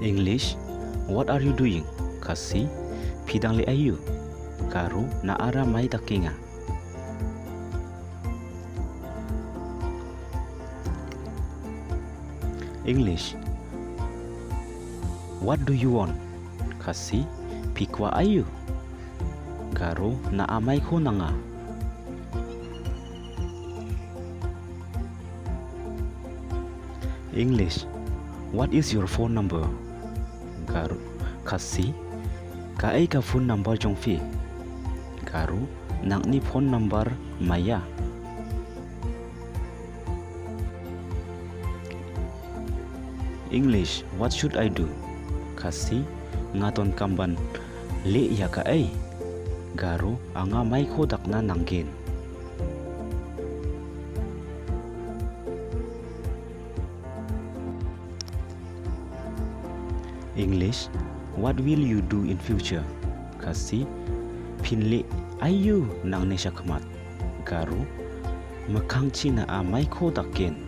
English, what are you doing? Kasi, pidang li ayu. Karu na ara may takinga. English, what do you want? Kasi, pikwa ayu. Karu na amay ko na nga. English, what is your phone number? Garu, kasi, kaay ka phone number jong fi. Garu, nang ni phone number maya. English, what should I do? Kasi, ngaton kamban, li ya kaay. Garu, anga may kodak na nanggin. English, what will you do in future? Kasi, pinli ayu nang nesya kemat. Garu, makang china amay ko dakin.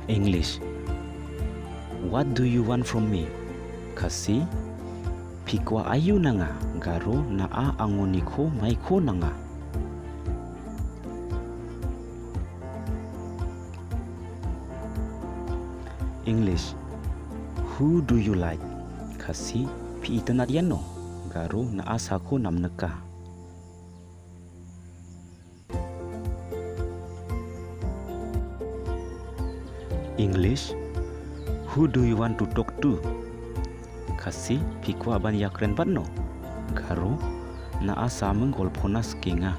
English, what do you want from me? Kasi, pikwa ayu na nga. Garu, naa anguni ko may ko na nga. English, who do you like? Kasi, pi itanat yan no. Garu, naasa ko namneka. English, who do you want to talk to? Kasi, pikwa ban yakren bat no. Garu, naasa menggol ponas kinga.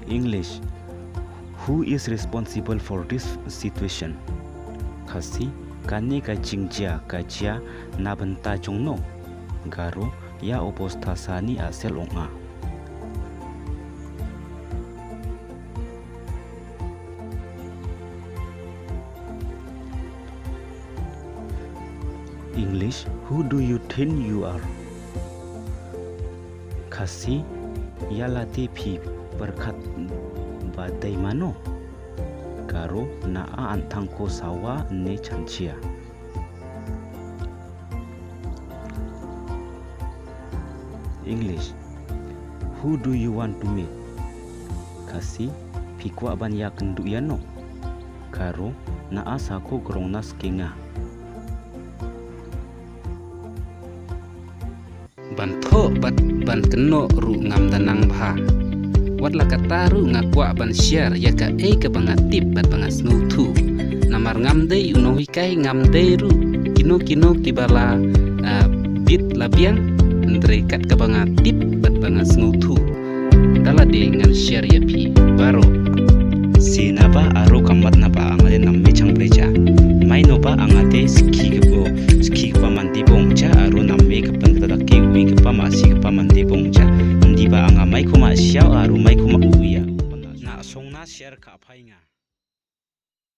English, who is responsible for this situation? Kasi, kani ka jingjia kajia na benta jong no. Garu, ya opostasani asel onga. English, who do you think you are? Kasi, ya lati pi berkat badai mano. Garu, naa antang ko sawa ne chancia. English, who do you want to meet? Kasi, pikwa ban ya kendu yano. Garu, naa sako grongnas kenga. Banto ban keno ru ngam danang bha. Wat la kata ru ngakwa ban share ya ka ke bangatip bat bangas nutu. Namar ngam de uno hikai ngam de ru kino kibala bit labiang andre kat ka bangatip bat bangas nutu. Dala de ngan share ya pi baro. Sinaba aro kambat na pa angalin